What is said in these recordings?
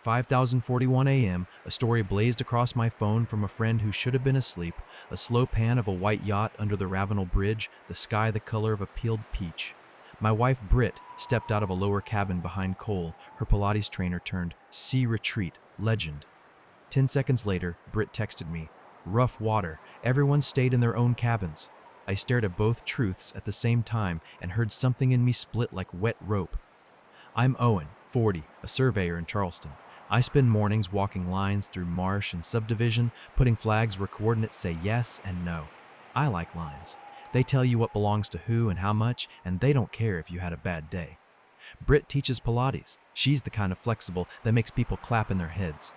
5:41 a.m., a story blazed across my phone from a friend who should have been asleep, a slow pan of a white yacht under the Ravenel Bridge, the sky the color of a peeled peach. My wife, Britt, stepped out of a lower cabin behind Cole, her Pilates trainer turned Sea Retreat legend. 10 seconds later, Britt texted me, "Rough water, everyone stayed in their own cabins." I stared at both truths at the same time and heard something in me split like wet rope. I'm Owen, 40, a surveyor in Charleston. I spend mornings walking lines through marsh and subdivision, putting flags where coordinates say yes and no. I like lines. They tell you what belongs to who and how much, and they don't care if you had a bad day. Britt teaches Pilates. She's the kind of flexible that makes people clap in their heads.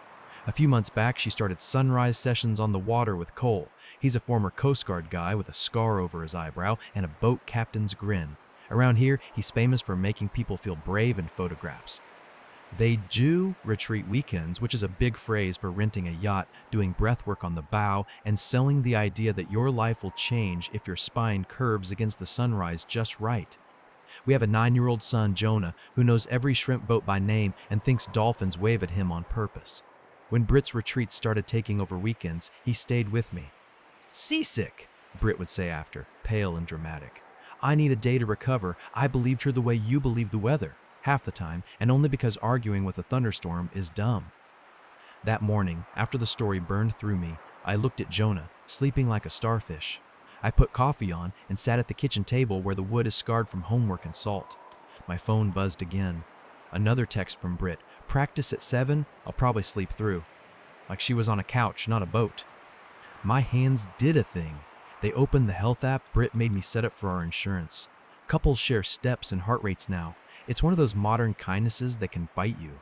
A few months back, she started sunrise sessions on the water with Cole. He's a former Coast Guard guy with a scar over his eyebrow and a boat captain's grin. Around here, he's famous for making people feel brave in photographs. They do retreat weekends, which is a big phrase for renting a yacht, doing breathwork on the bow, and selling the idea that your life will change if your spine curves against the sunrise just right. We have a 9-year-old son, Jonah, who knows every shrimp boat by name and thinks dolphins wave at him on purpose. When Britt's retreats started taking over weekends, he stayed with me. "Seasick," Britt would say after, pale and dramatic. "I need a day to recover. I believed her the way you believe the weather, half the time, and only because arguing with a thunderstorm is dumb." That morning, after the story burned through me, I looked at Jonah, sleeping like a starfish. I put coffee on and sat at the kitchen table where the wood is scarred from homework and salt. My phone buzzed again. Another text from Britt. "Practice at 7, I'll probably sleep through." Like she was on a couch, not a boat. My hands did a thing. They opened the health app Britt made me set up for our insurance. Couples share steps and heart rates now. It's one of those modern kindnesses that can bite you.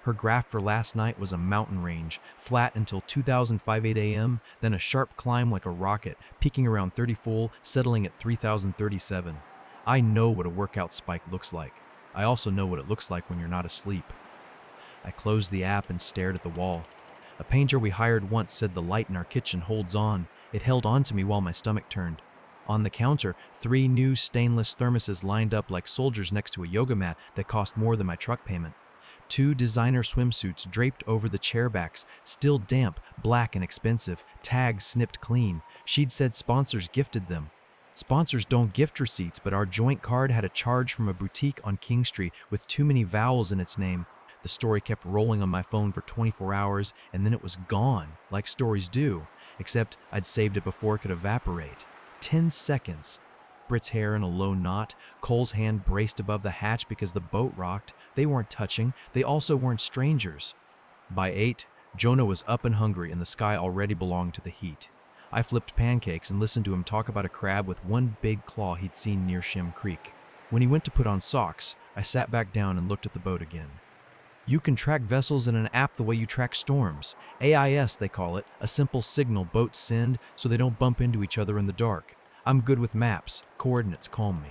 Her graph for last night was a mountain range, flat until 2058 a.m., then a sharp climb like a rocket, peaking around 30 full, settling at 3037. I know what a workout spike looks like. I also know what it looks like when you're not asleep. I closed the app and stared at the wall. A painter we hired once said the light in our kitchen holds on. It held on to me while my stomach turned. On the counter, 3 new stainless thermoses lined up like soldiers next to a yoga mat that cost more than my truck payment. 2 designer swimsuits draped over the chair backs, still damp, black and expensive, tags snipped clean. She'd said sponsors gifted them. Sponsors don't gift receipts, but our joint card had a charge from a boutique on King Street with too many vowels in its name. The story kept rolling on my phone for 24 hours, and then it was gone, like stories do, except I'd saved it before it could evaporate. 10 seconds. Britt's hair in a low knot, Cole's hand braced above the hatch because the boat rocked. They weren't touching, they also weren't strangers. By 8, Jonah was up and hungry and the sky already belonged to the heat. I flipped pancakes and listened to him talk about a crab with one big claw he'd seen near Shem Creek. When he went to put on socks, I sat back down and looked at the boat again. You can track vessels in an app the way you track storms. AIS, they call it, a simple signal boats send so they don't bump into each other in the dark. I'm good with maps. Coordinates calm me.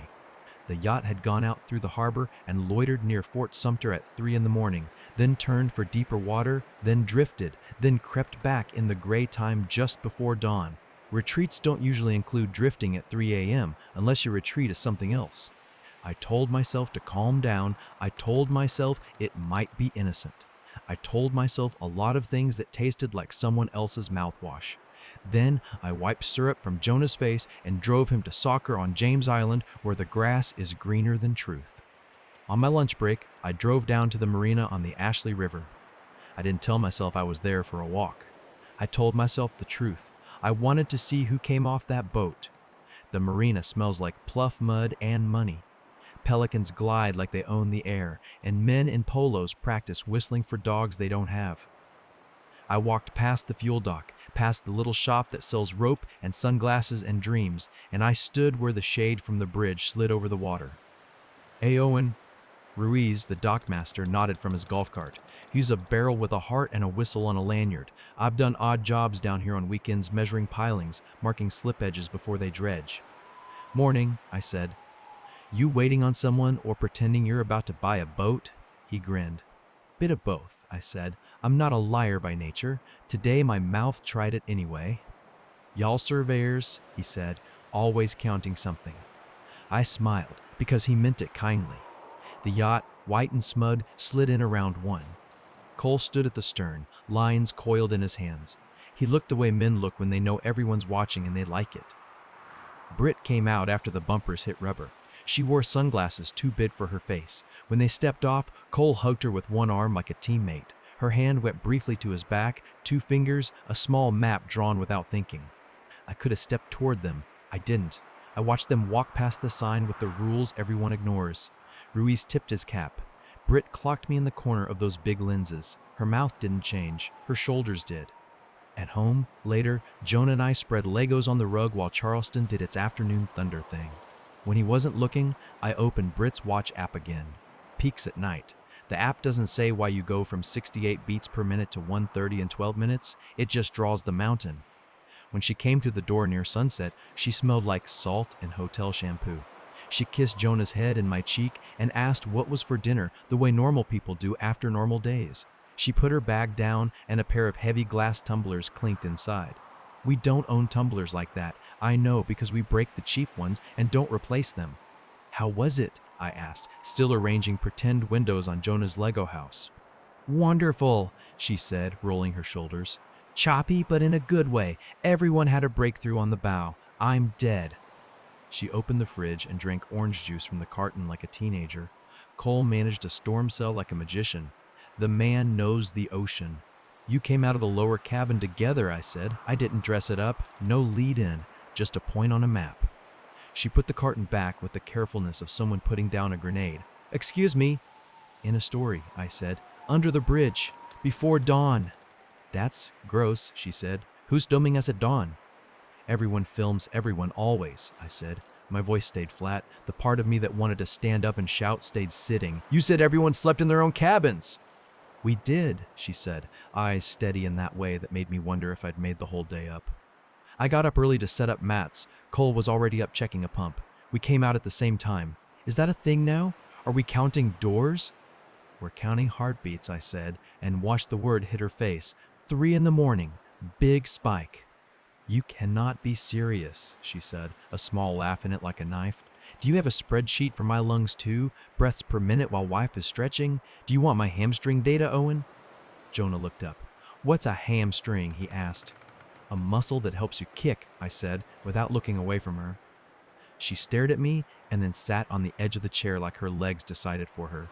The yacht had gone out through the harbor and loitered near Fort Sumter at 3 in the morning, then turned for deeper water, then drifted, then crept back in the gray time just before dawn. Retreats don't usually include drifting at 3 a.m. unless your retreat is something else. I told myself to calm down. I told myself it might be innocent. I told myself a lot of things that tasted like someone else's mouthwash. Then I wiped syrup from Jonah's face and drove him to soccer on James Island, where the grass is greener than truth. On my lunch break, I drove down to the marina on the Ashley River. I didn't tell myself I was there for a walk. I told myself the truth. I wanted to see who came off that boat. The marina smells like pluff mud and money. Pelicans glide like they own the air, and men in polos practice whistling for dogs they don't have. I walked past the fuel dock, past the little shop that sells rope and sunglasses and dreams, and I stood where the shade from the bridge slid over the water. "Hey, Owen." Ruiz, the dockmaster, nodded from his golf cart. "He's a barrel with a heart and a whistle on a lanyard. I've done odd jobs down here on weekends measuring pilings, marking slip edges before they dredge." "Morning," I said. "You waiting on someone or pretending you're about to buy a boat?" He grinned. "Bit of both," I said. "I'm not a liar by nature. Today my mouth tried it anyway." "Y'all surveyors," he said, "always counting something." I smiled because he meant it kindly. The yacht, white and smug, slid in around 1. Cole stood at the stern, lines coiled in his hands. He looked the way men look when they know everyone's watching and they like it. Britt came out after the bumpers hit rubber. She wore sunglasses too big for her face. When they stepped off, Cole hugged her with one arm like a teammate. Her hand went briefly to his back, 2 fingers, a small map drawn without thinking. I could have stepped toward them. I didn't. I watched them walk past the sign with the rules everyone ignores. Ruiz tipped his cap. Britt clocked me in the corner of those big lenses. Her mouth didn't change. Her shoulders did. At home, later, Jonah and I spread Legos on the rug while Charleston did its afternoon thunder thing. When he wasn't looking, I opened Britt's watch app again. Peaks at night. The app doesn't say why you go from 68 beats per minute to 130 in 12 minutes. It just draws the mountain. When she came through the door near sunset, she smelled like salt and hotel shampoo. She kissed Jonah's head and my cheek and asked what was for dinner the way normal people do after normal days. She put her bag down and a pair of heavy glass tumblers clinked inside. We don't own tumblers like that. I know because we break the cheap ones and don't replace them. How was it? I asked, still arranging pretend windows on Jonah's Lego house. Wonderful, she said, rolling her shoulders. Choppy, but in a good way. Everyone had a breakthrough on the bow. I'm dead. She opened the fridge and drank orange juice from the carton like a teenager. Cole managed a storm cell like a magician. The man knows the ocean. You came out of the lower cabin together, I said. I didn't dress it up. No lead-in, just a point on a map. She put the carton back with the carefulness of someone putting down a grenade. Excuse me. In a story, I said. Under the bridge. Before dawn. That's gross, she said. Who's filming us at dawn? Everyone films everyone always, I said. My voice stayed flat. The part of me that wanted to stand up and shout stayed sitting. You said everyone slept in their own cabins. We did, she said, eyes steady in that way that made me wonder if I'd made the whole day up. I got up early to set up mats. Cole was already up checking a pump. We came out at the same time. Is that a thing now? Are we counting doors? We're counting heartbeats, I said, and watched the word hit her face. 3 a.m, big spike. You cannot be serious, she said, a small laugh in it like a knife. Do you have a spreadsheet for my lungs too? Breaths per minute while wife is stretching? Do you want my hamstring data, Owen? Jonah looked up. What's a hamstring? He asked. A muscle that helps you kick, I said, without looking away from her. She stared at me and then sat on the edge of the chair like her legs decided for her.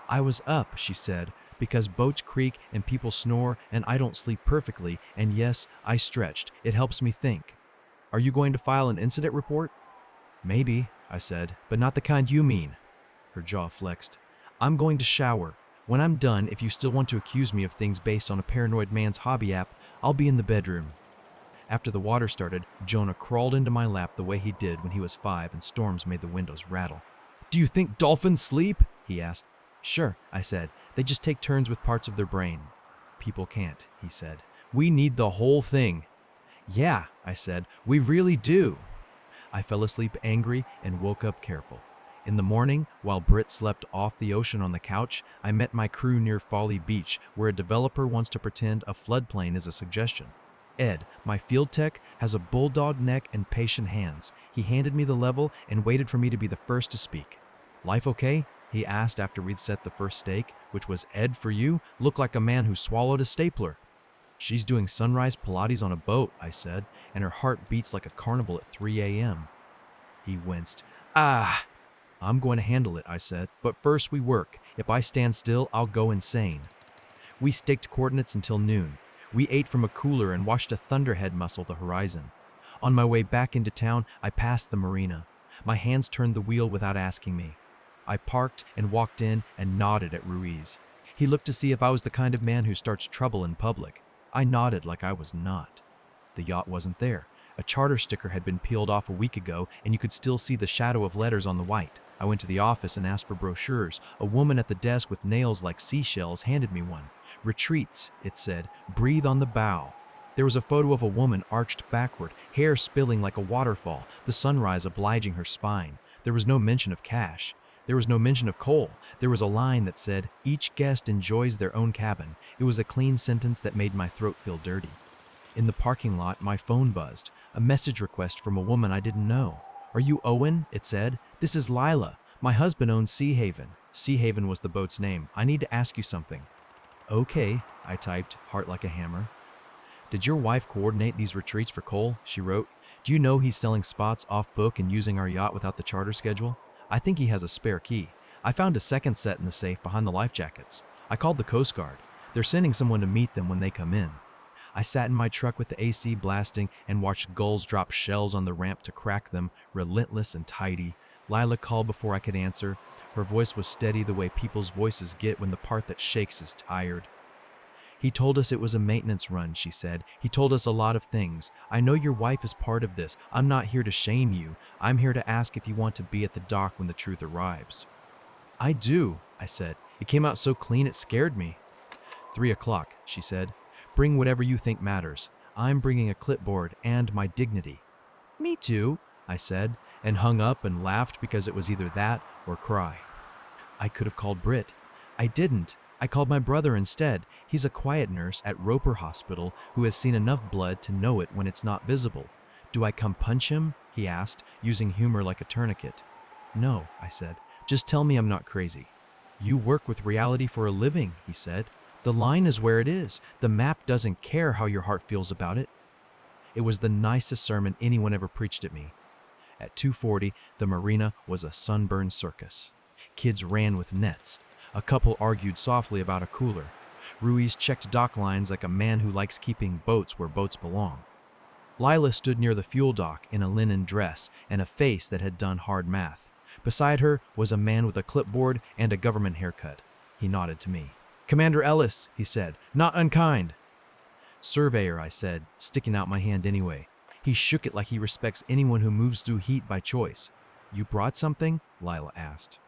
I was up, she said, because boats creak and people snore and I don't sleep perfectly, and yes, I stretched. It helps me think. Are you going to file an incident report? Maybe, I said, but not the kind you mean. Her jaw flexed. I'm going to shower. When I'm done, if you still want to accuse me of things based on a paranoid man's hobby app, I'll be in the bedroom. After the water started, Jonah crawled into my lap the way he did when he was 5 and storms made the windows rattle. Do you think dolphins sleep? He asked. Sure, I said. They just take turns with parts of their brain. People can't, he said. We need the whole thing. Yeah, I said, we really do. I fell asleep angry and woke up careful. In the morning, while Britt slept off the ocean on the couch, I met my crew near Folly Beach, where a developer wants to pretend a floodplain is a suggestion. Ed, my field tech, has a bulldog neck and patient hands. He handed me the level and waited for me to be the first to speak. Life okay? He asked after we'd set the first stake, which was Ed for you, looked like a man who swallowed a stapler. She's doing sunrise Pilates on a boat, I said, and her heart beats like a carnival at 3 a.m. He winced. I'm going to handle it, I said, but first we work. If I stand still, I'll go insane. We staked coordinates until noon. We ate from a cooler and watched a thunderhead muscle the horizon. On my way back into town, I passed the marina. My hands turned the wheel without asking me. I parked and walked in and nodded at Ruiz. He looked to see if I was the kind of man who starts trouble in public. I nodded like I was not. The yacht wasn't there. A charter sticker had been peeled off a week ago, and you could still see the shadow of letters on the white. I went to the office and asked for brochures. A woman at the desk with nails like seashells handed me one. Retreats, it said. Breathe on the bow. There was a photo of a woman arched backward, hair spilling like a waterfall, the sunrise obliging her spine. There was no mention of cash. There was no mention of coal. There was a line that said, each guest enjoys their own cabin. It was a clean sentence that made my throat feel dirty. In the parking lot, my phone buzzed. A message request from a woman I didn't know. Are you Owen? It said. This is Lila. My husband owns Sea Haven. Sea Haven was the boat's name. I need to ask you something. Okay, I typed, heart like a hammer. Did your wife coordinate these retreats for Cole? She wrote. Do you know he's selling spots off book and using our yacht without the charter schedule? I think he has a spare key. I found a second set in the safe behind the life jackets. I called the Coast Guard. They're sending someone to meet them when they come in. I sat in my truck with the AC blasting and watched gulls drop shells on the ramp to crack them, relentless and tidy. Lila called before I could answer. Her voice was steady the way people's voices get when the part that shakes is tired. He told us it was a maintenance run, she said. He told us a lot of things. I know your wife is part of this. I'm not here to shame you. I'm here to ask if you want to be at the dock when the truth arrives. I do, I said. It came out so clean it scared me. 3 o'clock, she said. Bring whatever you think matters. I'm bringing a clipboard and my dignity. Me too, I said, and hung up and laughed because it was either that or cry. I could have called Britt. I didn't. I called my brother instead. He's a quiet nurse at Roper Hospital who has seen enough blood to know it when it's not visible. Do I come punch him? He asked, using humor like a tourniquet. No, I said. Just tell me I'm not crazy. You work with reality for a living, he said. The line is where it is. The map doesn't care how your heart feels about it. It was the nicest sermon anyone ever preached at me. At 2:40, the marina was a sunburned circus. Kids ran with nets. A couple argued softly about a cooler. Ruiz checked dock lines like a man who likes keeping boats where boats belong. Lila stood near the fuel dock in a linen dress and a face that had done hard math. Beside her was a man with a clipboard and a government haircut. He nodded to me. Commander Ellis, he said, not unkind. Surveyor, I said, sticking out my hand anyway. He shook it like he respects anyone who moves through heat by choice. You brought something? Lila asked.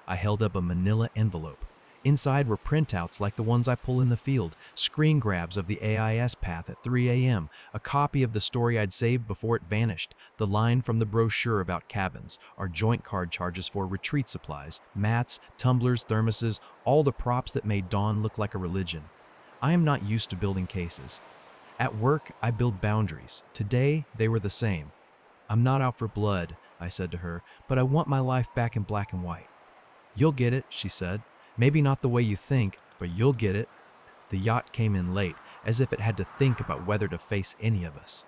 I held up a manila envelope. Inside were printouts like the ones I pull in the field, screen grabs of the AIS path at 3 a.m., a copy of the story I'd saved before it vanished, the line from the brochure about cabins, our joint card charges for retreat supplies, mats, tumblers, thermoses, all the props that made Dawn look like a religion. I am not used to building cases. At work, I build boundaries. Today, they were the same. I'm not out for blood, I said to her, but I want my life back in black and white. You'll get it, she said. Maybe not the way you think, but you'll get it. The yacht came in late, as if it had to think about whether to face any of us.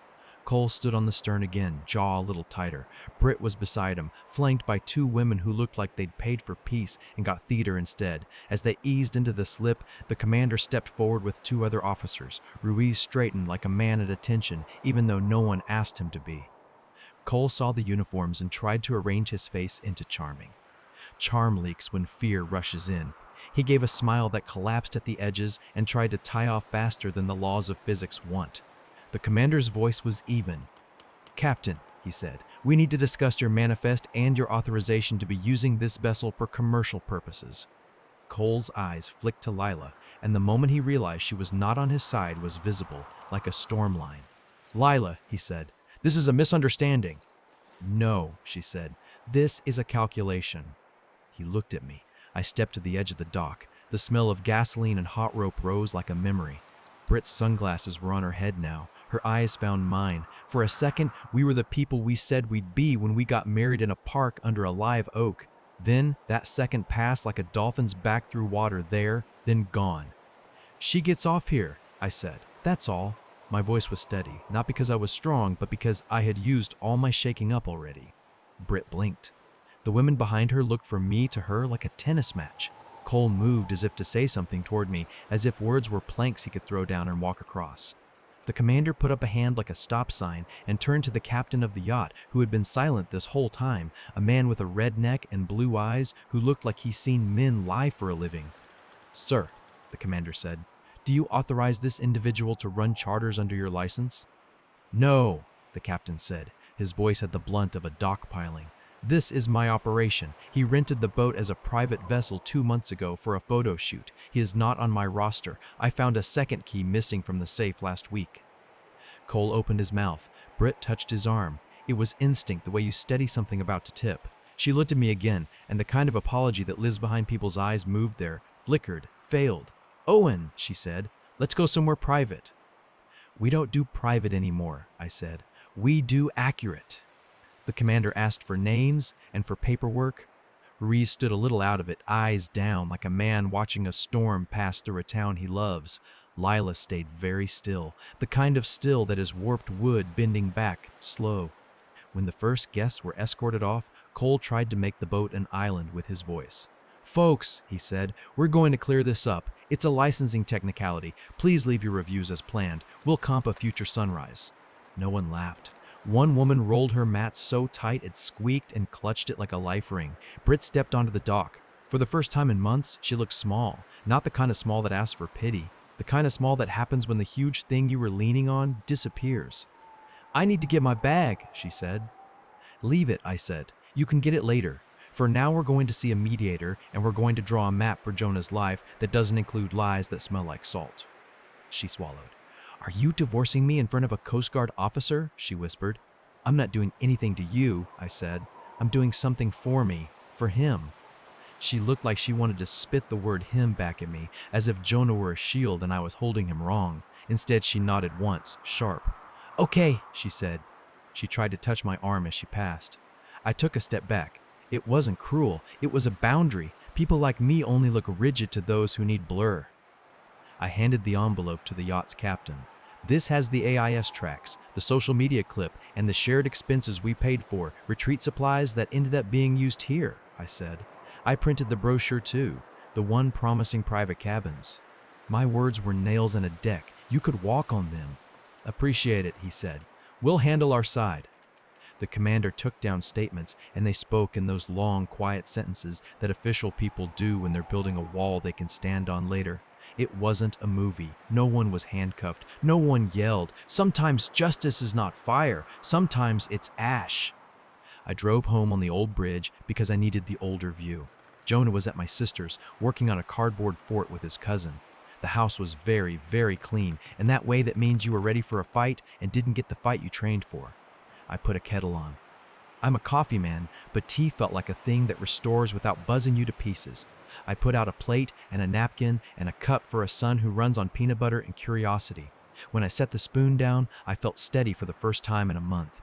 Cole stood on the stern again, jaw a little tighter. Britt was beside him, flanked by two women who looked like they'd paid for peace and got theater instead. As they eased into the slip, the commander stepped forward with two other officers. Ruiz straightened like a man at attention, even though no one asked him to be. Cole saw the uniforms and tried to arrange his face into charming. Charm leaks when fear rushes in. He gave a smile that collapsed at the edges and tried to tie off faster than the laws of physics want. The commander's voice was even. Captain, he said, we need to discuss your manifest and your authorization to be using this vessel for commercial purposes. Cole's eyes flicked to Lila, and the moment he realized she was not on his side was visible, like a storm line. Lila, he said, this is a misunderstanding. No, she said, this is a calculation. He looked at me. I stepped to the edge of the dock. The smell of gasoline and hot rope rose like a memory. Britt's sunglasses were on her head now. Her eyes found mine. For a second, we were the people we said we'd be when we got married in a park under a live oak. Then, that second passed like a dolphin's back through water there, then gone. She gets off here, I said. That's all. My voice was steady, not because I was strong, but because I had used all my shaking up already. Britt blinked. The women behind her looked from me to her like a tennis match. Cole moved as if to say something toward me, as if words were planks he could throw down and walk across. The commander put up a hand like a stop sign and turned to the captain of the yacht, who had been silent this whole time, a man with a red neck and blue eyes who looked like he's seen men lie for a living. Sir, the commander said, do you authorize this individual to run charters under your license? No, the captain said. His voice had the blunt of a dock piling. This is my operation. He rented the boat as a private vessel 2 months ago for a photo shoot. He is not on my roster. I found a second key missing from the safe last week. Cole opened his mouth. Britt touched his arm. It was instinct, the way you steady something about to tip. She looked at me again, and the kind of apology that lives behind people's eyes moved there, flickered, failed. Owen, she said, let's go somewhere private. We don't do private anymore, I said. We do accurate. The commander asked for names and for paperwork. Reese stood a little out of it, eyes down, like a man watching a storm pass through a town he loves. Lila stayed very still, the kind of still that is warped wood bending back, slow. When the first guests were escorted off, Cole tried to make the boat an island with his voice. "Folks," he said, "we're going to clear this up. It's a licensing technicality. Please leave your reviews as planned. We'll comp a future sunrise." No one laughed. One woman rolled her mat so tight it squeaked and clutched it like a life ring. Britt stepped onto the dock. For the first time in months, she looked small. Not the kind of small that asks for pity. The kind of small that happens when the huge thing you were leaning on disappears. "I need to get my bag," she said. "Leave it," I said. "You can get it later. For now, we're going to see a mediator, and we're going to draw a map for Jonah's life that doesn't include lies that smell like salt." She swallowed. "Are you divorcing me in front of a Coast Guard officer?" she whispered. "I'm not doing anything to you," I said. "I'm doing something for me, for him." She looked like she wanted to spit the word him back at me, as if Jonah were a shield and I was holding him wrong. Instead, she nodded once, sharp. "Okay," she said. She tried to touch my arm as she passed. I took a step back. It wasn't cruel. It was a boundary. People like me only look rigid to those who need blur. I handed the envelope to the yacht's captain. "This has the AIS tracks, the social media clip, and the shared expenses we paid for, retreat supplies that ended up being used here," I said. "I printed the brochure too, the one promising private cabins. My words were nails in a deck. You could walk on them." "Appreciate it," he said. "We'll handle our side." The commander took down statements, and they spoke in those long, quiet sentences that official people do when they're building a wall they can stand on later. It wasn't a movie. No one was handcuffed. No one yelled. Sometimes justice is not fire. Sometimes it's ash. I drove home on the old bridge because I needed the older view. Jonah was at my sister's, working on a cardboard fort with his cousin. The house was very, very clean, and that way that means you were ready for a fight and didn't get the fight you trained for. I put a kettle on. I'm a coffee man, but tea felt like a thing that restores without buzzing you to pieces. I put out a plate and a napkin and a cup for a son who runs on peanut butter and curiosity. When I set the spoon down, I felt steady for the first time in a month.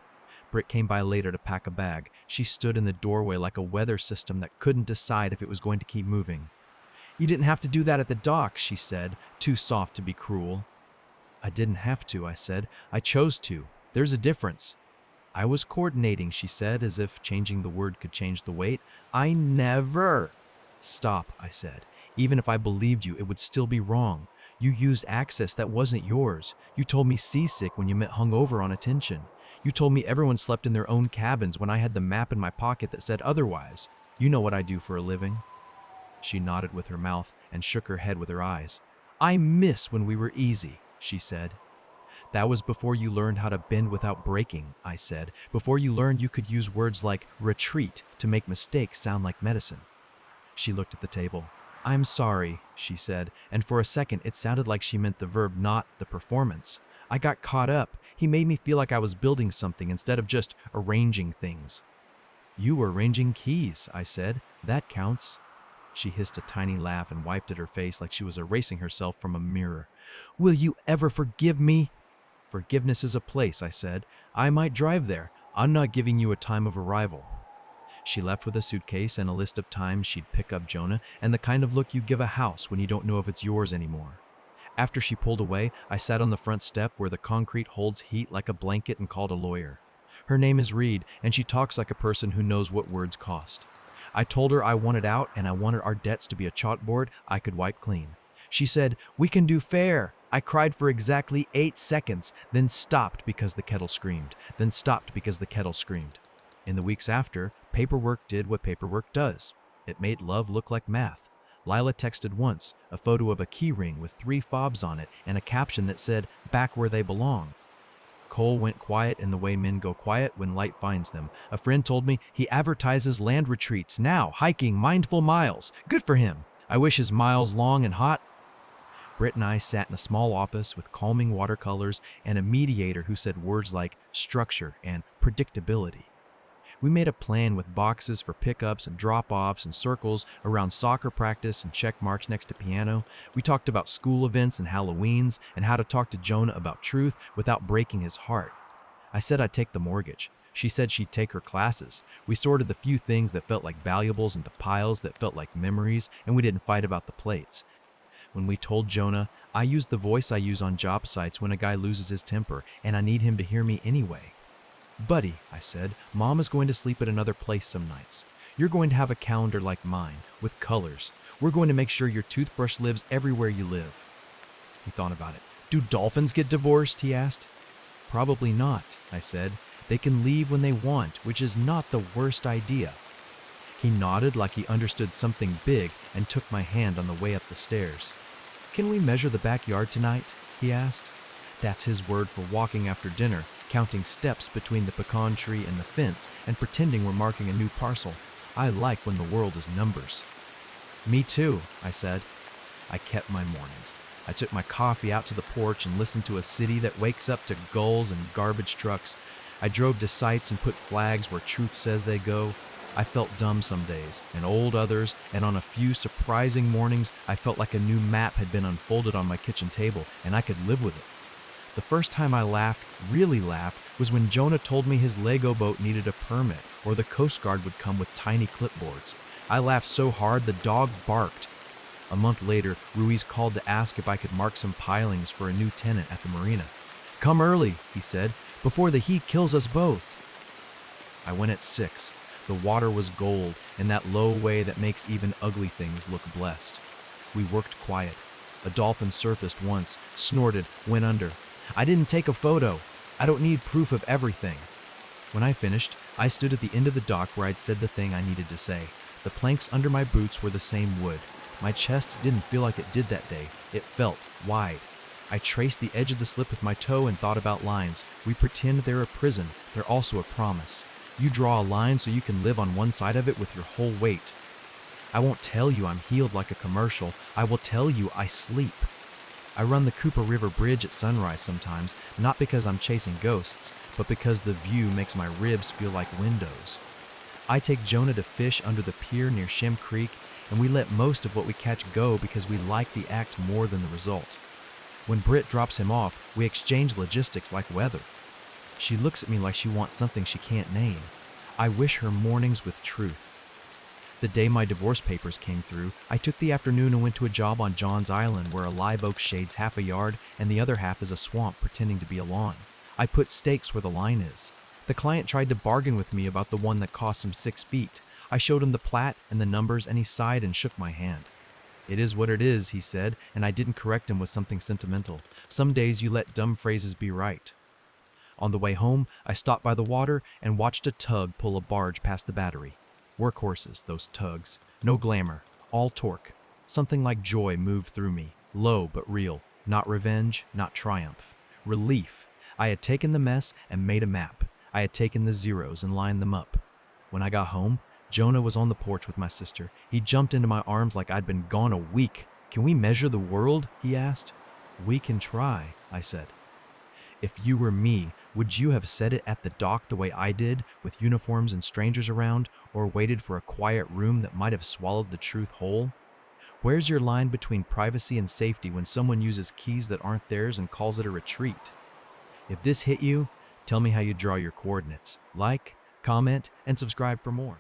Britt came by later to pack a bag. She stood in the doorway like a weather system that couldn't decide if it was going to keep moving. "You didn't have to do that at the dock," she said, too soft to be cruel. "I didn't have to," I said. "I chose to. There's a difference." "I was coordinating," she said, as if changing the word could change the weight. "I never—" "Stop," I said. "Even if I believed you, it would still be wrong. You used access that wasn't yours. You told me seasick when you meant hungover on attention. You told me everyone slept in their own cabins when I had the map in my pocket that said otherwise. You know what I do for a living." She nodded with her mouth and shook her head with her eyes. "I miss when we were easy," she said. "That was before you learned how to bend without breaking," I said. "Before you learned you could use words like retreat to make mistakes sound like medicine." She looked at the table. "I'm sorry," she said, and for a second it sounded like she meant the verb, not the performance. "I got caught up. He made me feel like I was building something instead of just arranging things." "You were arranging keys," I said. "That counts." She hissed a tiny laugh and wiped at her face like she was erasing herself from a mirror. "Will you ever forgive me?" "Forgiveness is a place," I said. "I might drive there. I'm not giving you a time of arrival." She left with a suitcase and a list of times she'd pick up Jonah and the kind of look you give a house when you don't know if it's yours anymore. After she pulled away, I sat on the front step where the concrete holds heat like a blanket and called a lawyer. Her name is Reed, and she talks like a person who knows what words cost. I told her I wanted out and I wanted our debts to be a chalkboard I could wipe clean. She said, "We can do fair." I cried for exactly 8 seconds, then stopped because the kettle screamed, then stopped because the kettle screamed. In the weeks after, paperwork did what paperwork does. It made love look like math. Lila texted once, a photo of a key ring with 3 fobs on it and a caption that said, "Back where they belong." Cole went quiet in the way men go quiet when light finds them. A friend told me he advertises land retreats now, hiking mindful miles. Good for him. I wish his miles long and hot. Britt and I sat in a small office with calming watercolors and a mediator who said words like structure and predictability. We made a plan with boxes for pickups and drop-offs and circles around soccer practice and check marks next to piano. We talked about school events and Halloweens and how to talk to Jonah about truth without breaking his heart. I said I'd take the mortgage. She said she'd take her classes. We sorted the few things that felt like valuables into piles that felt like memories, and we didn't fight about the plates. When we told Jonah, I used the voice I use on job sites when a guy loses his temper, and I need him to hear me anyway. Buddy, I said, Mom is going to sleep at another place some nights. You're going to have a calendar like mine, with colors. We're going to make sure your toothbrush lives everywhere you live. He thought about it. Do dolphins get divorced? He asked. Probably not, I said. They can leave when they want, which is not the worst idea. He nodded like he understood something big and took my hand on the way up the stairs. Can we measure the backyard tonight? He asked. That's his word for walking after dinner, counting steps between the pecan tree and the fence and pretending we're marking a new parcel. I like when the world is numbers. Me too, I said. I kept my mornings. I took my coffee out to the porch and listened to a city that wakes up to gulls and garbage trucks. I drove to sites and put flags where truth says they go. I felt dumb some days, and old others, and on a few surprising mornings, I felt like a new map had been unfolded on my kitchen table, and I could live with it. The first time I laughed, really laughed, was when Jonah told me his Lego boat needed a permit, or the Coast Guard would come with tiny clipboards. I laughed so hard the dog barked. A month later, Ruiz called to ask if I could mark some pilings for a new tenant at the marina. Come early, he said, before the heat kills us both. I went at 6. The water was gold, in that low way that makes even ugly things look blessed. We worked quiet. A dolphin surfaced once, snorted, went under. I didn't take a photo. I don't need proof of everything. When I finished, I stood at the end of the dock where I'd said the thing I needed to say. The planks under my boots were the same wood. My chest didn't feel like it did that day. It felt wide. I traced the edge of the slip with my toe and thought about lines. We pretend they're a prison. They're also a promise. You draw a line so you can live on one side of it with your whole weight. I won't tell you I'm healed like a commercial. I will tell you I sleep. I run the Cooper River Bridge at sunrise sometimes, not because I'm chasing ghosts, but because the view makes my ribs feel like windows. I take Jonah to fish under the pier near Shem Creek, and we let most of what we catch go because we like the act more than the result. When Britt drops him off, we exchange logistics like weather. She looks at me like she wants something she can't name. I wish her mornings with truth. The day my divorce papers came through, I took the afternoon and went to a job on John's Island where a live oak shades half a yard and the other half is a swamp pretending to be a lawn. I put stakes where the line is. The client tried to bargain with me about the one that cost him 6 feet. I showed him the plat and the numbers and he sighed and shook my hand. It is what it is, he said, and I didn't correct him with something sentimental. Some days you let dumb phrases be right. On the way home, I stopped by the water and watched a tug pull a barge past the battery. Workhorses, those tugs. No glamour, all torque. Something like joy moved through me, low but real. Not revenge, not triumph. Relief. I had taken the mess and made a map. I had taken the zeros and lined them up. When I got home, Jonah was on the porch with my sister. He jumped into my arms like I'd been gone a week. Can we measure the world? He asked. We can try, I said. If you were me, would you have said it at the dock the way I did, with uniforms and strangers around, or waited for a quiet room that might have swallowed the truth whole? Where's your line between privacy and safety when someone uses keys that aren't theirs and calls it a retreat? If this hit you, tell me how you draw your coordinates. Like, comment, and subscribe for more.